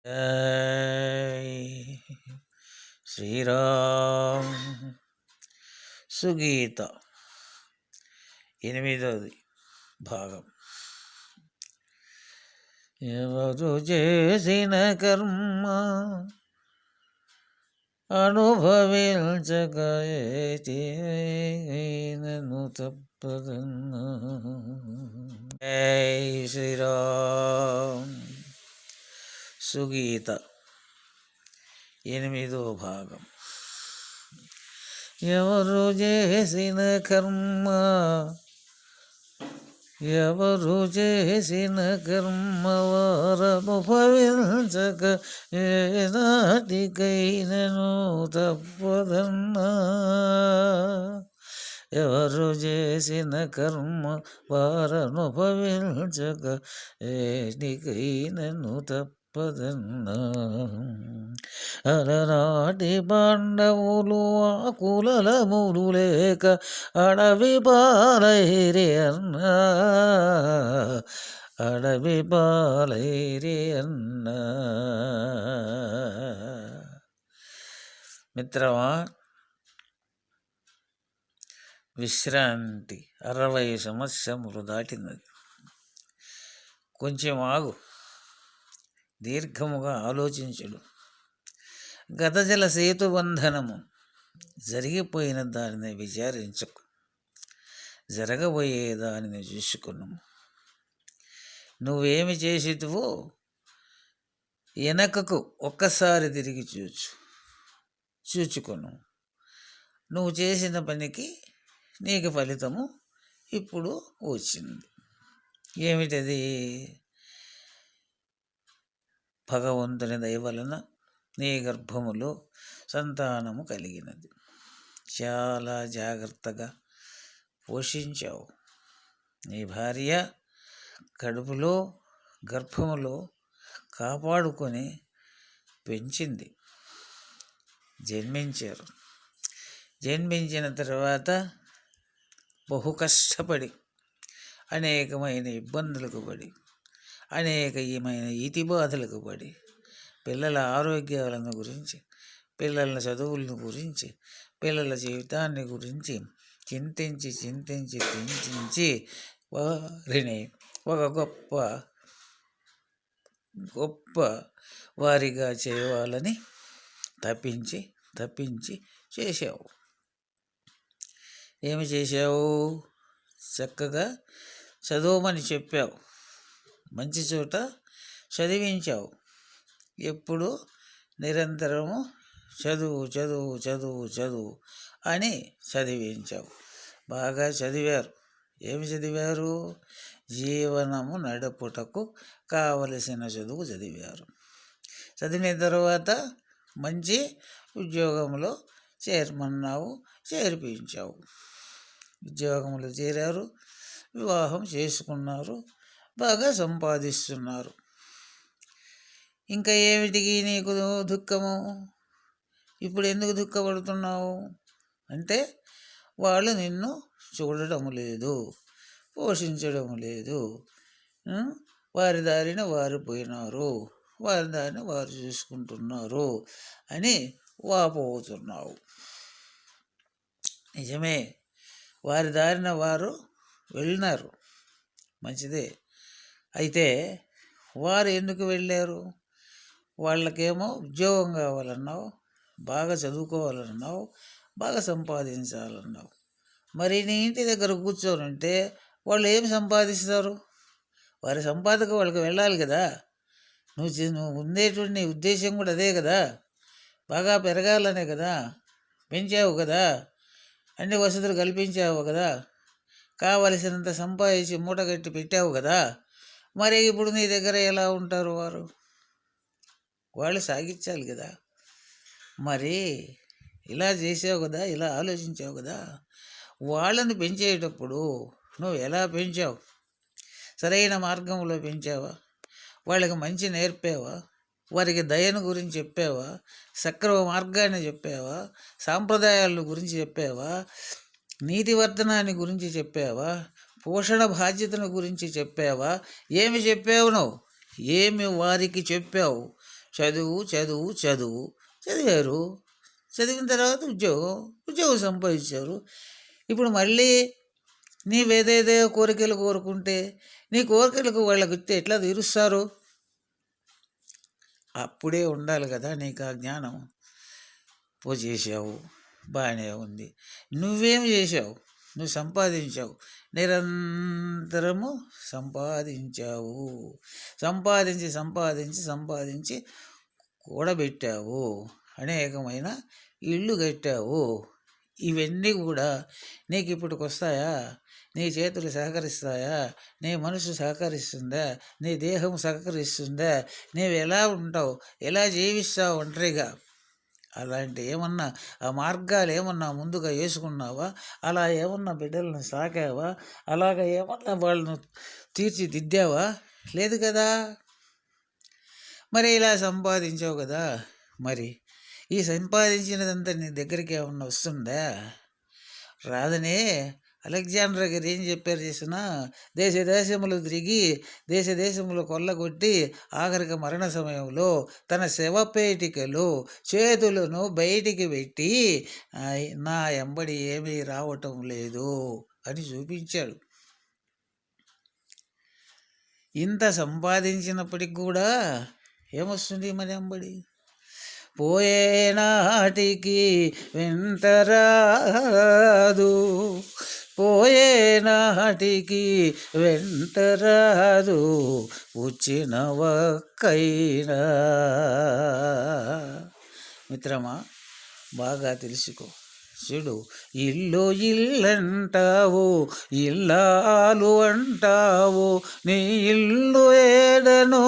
జై శ్రీరామ్. సుగీత 8వ భాగం. ఎవరు చేసిన కర్మ అనుభవించక నన్ను తప్పదన్నా. జై శ్రీరామ్. సుగీత 8వ భాగం. ఎవరు చేసిన కర్మ వారనుభవించక ఏనాటికైనను తప్పదన్నా. ఎవరు చేసిన కర్మ వారనుభవించక ఏటికైనను తప్పదన్నా. అలనాటి పాండవులు ఆకులములు లేక అడవి పాలైరి అన్నా. అడవి పాలైరి అన్నా. మిత్రమా, విశ్రాంతి 60 సంవత్సరములు దాటినది. కొంచెం ఆగు, దీర్ఘముగా ఆలోచించుడు. గతజల సేతుబంధనము జరిగిపోయిన దానిని విచారించకు, జరగబోయే దానిని చూసుకున్నాము. నువ్వేమి చేసేటువో వెనకకు ఒక్కసారి తిరిగి చూచుకొను. నువ్వు చేసిన పనికి నీకు ఫలితము ఇప్పుడు వచ్చింది. ఏమిటది? భగవంతుని దయ వలన నీ గర్భములో సంతానము కలిగినది. చాలా జాగ్రత్తగా పోషించావు. నీ భార్య కడుపులో గర్భములో కాపాడుకొని పెంచింది. జన్మించిన తర్వాత బహు కష్టపడి అనేకమైన ఇబ్బందులకు పడి అనేకమైన ఈతి బాధలకు పడి పిల్లల ఆరోగ్యాలను గురించి, పిల్లల చదువులను గురించి, పిల్లల జీవితాన్ని గురించి చింతించి వారిని ఒక గొప్ప వారిగా చేయాలని తప్పించి చేశావు. ఏమి చేశావు? చక్కగా చదవమని చెప్పావు, మంచి చోట చదివించావు. ఎప్పుడు నిరంతరము చదువు అని చదివించావు. బాగా చదివారు. ఏమి చదివారు? జీవనము నడుపుటకు కావలసిన చదువు చదివారు. చదివిన తర్వాత మంచి ఉద్యోగంలో చేర్పించావు. ఉద్యోగంలో చేరారు, వివాహం చేసుకున్నారు, బాగా సంపాదిస్తున్నారు. ఇంకా ఏమిటికి నీకు దుఃఖము? ఇప్పుడు ఎందుకు దుఃఖపడుతున్నావు అంటే, వాళ్ళు నిన్ను చూడడం లేదు, పోషించడం లేదు, వారి దారిన వారు పోయినారు, వారి దారిని వారు చూసుకుంటున్నారు అని వాపోతున్నావు. నిజమే, వారి దారిన వారు వెళ్ళినారు, మంచిదే. అయితే వారు ఎందుకు వెళ్ళారు? వాళ్ళకేమో ఉద్యోగం కావాలన్నావు, బాగా చదువుకోవాలన్నావు, బాగా సంపాదించాలన్నావు. మరి నీ ఇంటి దగ్గర కూర్చోనంటే వాళ్ళు ఏమి సంపాదిస్తారు? వారి సంపాదక వాళ్ళకి వెళ్ళాలి కదా. నువ్వు ఉండేటువంటి నీ ఉద్దేశం కూడా అదే కదా, బాగా పెరగాలనే కదా, పెంచావు కదా, అన్ని వసతులు కల్పించావు కదా, కావలసినంత సంపాదించి మూటగట్టి పెట్టావు కదా. మరి ఇప్పుడు నీ దగ్గర ఎలా ఉంటారు వారు? వాళ్ళు సాగించాలి కదా. మరి ఇలా చేసావు కదా, ఇలా ఆలోచించావు కదా. వాళ్ళని పెంచేటప్పుడు నువ్వు ఎలా పెంచావు? సరైన మార్గంలో పెంచావా? వాళ్ళకి మంచి నేర్పావా? వారికి దయను గురించి చెప్పావా? సక్రమ మార్గాన్ని చెప్పావా? సాంప్రదాయాల గురించి చెప్పావా? నీతివర్ధనాన్ని గురించి చెప్పావా? పోషణ బాధ్యతను గురించి చెప్పావా? ఏమి చెప్పావు నువ్వు? ఏమి వారికి చెప్పావు? చదువు చదువు చదువు చదివారు, చదివిన తర్వాత ఉద్యోగం సంపాదించారు. ఇప్పుడు మళ్ళీ నీవేదేదో కోరికలు కోరుకుంటే నీ కోరికలకు వాళ్ళకి ఇస్తే ఎట్లా తీరుస్తారు? అప్పుడే ఉండాలి కదా నీకు ఆ జ్ఞానం. చేసావు, బాగానే ఉంది. నువ్వేం చేసావు? నువ్వు సంపాదించావు, నిరంతరము సంపాదించావు, సంపాదించి సంపాదించి సంపాదించి కూడబెట్టావు, అనేకమైన ఇళ్ళు కట్టావు. ఇవన్నీ కూడా నీకు ఇప్పటికి వస్తాయా? నీ చేతులు సహకరిస్తాయా? నీ మనసు సహకరిస్తుందా? నీ దేహం సహకరిస్తుందా? నీవు ఎలా ఉంటావు, ఎలా జీవిస్తావు ఒంటరిగా? అలాంటి ఏమన్నా ఆ మార్గాలు ఏమన్నా ముందుగా వేసుకున్నావా? అలా ఏమన్నా బిడ్డలను సాకావా? అలాగ ఏమన్నా వాళ్ళను తీర్చిదిద్దావా? లేదు కదా. మరి ఇలా సంపాదించావు కదా, మరి ఈ సంపాదించినదంతా నీ దగ్గరికి ఏమన్నా వస్తుందా? రాదనే అలెగ్జాండర్ గారు ఏం చెప్పారు చేసిన, దేశములు తిరిగి దేశములు కొల్లగొట్టి ఆఖరికి మరణ సమయంలో తన శవపేటికలు చేతులను బయటికి పెట్టి నా ఎంబడి ఏమీ రావటం లేదు అని చూపించాడు. ఇంత సంపాదించినప్పటికి కూడా ఏమొస్తుంది మన ఎంబడి? పోయేనాటికి వెంటరాదు, పోయేనాటికి వెంటరాదు, వచ్చిన ఒక్కైనా. మిత్రమా, బాగా తెలుసుకో. చూడు, ఇల్లు ఇల్లంటావు, ఇల్లాలు అంటావు, నీ ఇల్లు ఏడను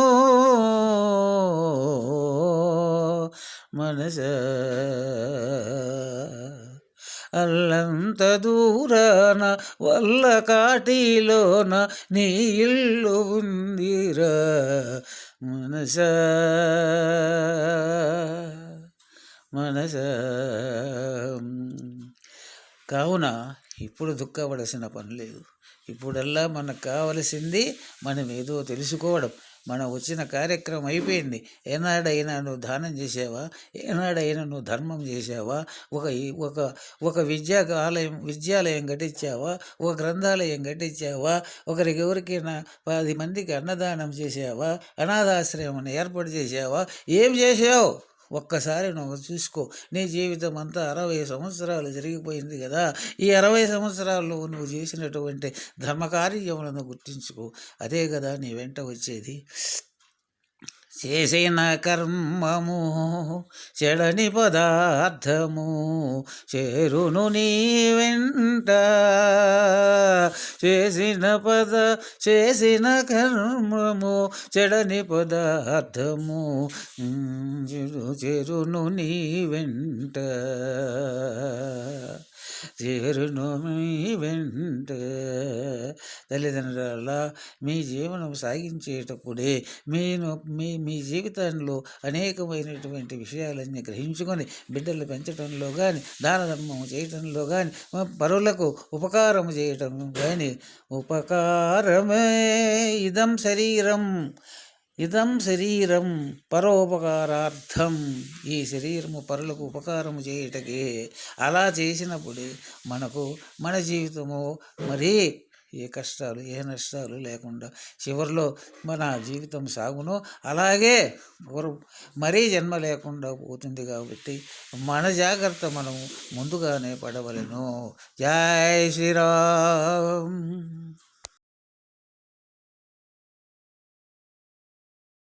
మనస? అల్లంత దూరాన వల్ల కాటిలోన నీ ఇల్లు ఉందిరా మనస, మనస. కావున ఇప్పుడు దుఃఖపడాల్సిన పని లేదు. ఇప్పుడల్లా మనకు కావలసింది మనం ఏదో తెలుసుకోవడం. మనం వచ్చిన కార్యక్రమం అయిపోయింది. ఏనాడైనా నువ్వు దానం చేసావా? ఏనాడైనా నువ్వు ధర్మం చేసావా? ఒక విద్యాలయం కట్టించావా? ఒక గ్రంథాలయం కట్టించావా? ఎవరికైనా 10 మందికి అన్నదానం చేసావా? అనాథాశ్రమం ఏర్పాటు చేసావా? ఏం చేసావు? ఒక్కసారి నువ్వు చూసుకో. నీ జీవితం అంతా 60 సంవత్సరాలు జరిగిపోయింది కదా. ఈ 60 సంవత్సరాల్లో నువ్వు చేసినటువంటి ధర్మకార్యములను గుర్తించుకో. అదే కదా నీ వెంట వచ్చేది. చేసిన కర్మము చెడని పదార్థము చేరును నీ వెంట, చేసిన కర్మము చెడని పదార్థము చేరును నీ వెంట, చేరును మీ వెంట. తల్లిదండ్రుల మీ జీవనం సాగించేటప్పుడే మీ జీవితంలో అనేకమైనటువంటి విషయాలన్నీ గ్రహించుకొని బిడ్డలు పెంచడంలో కానీ, దాన ధర్మం చేయటంలో కానీ, పరులకు ఉపకారం చేయటం కానీ, ఉపకారమే ఇదం శరీరం పరోపకారార్థం. ఈ శరీరము పరులకు ఉపకారము చేయటకే. అలా చేసినప్పుడు మన జీవితము మరీ ఏ కష్టాలు ఏ నష్టాలు లేకుండా చివరిలో మన జీవితం సాగును. అలాగే మరీ జన్మ లేకుండా పోతుంది. కాబట్టి మన జాగ్రత్త మనము ముందుగానే పడవలెను. జై శ్రీరామ్.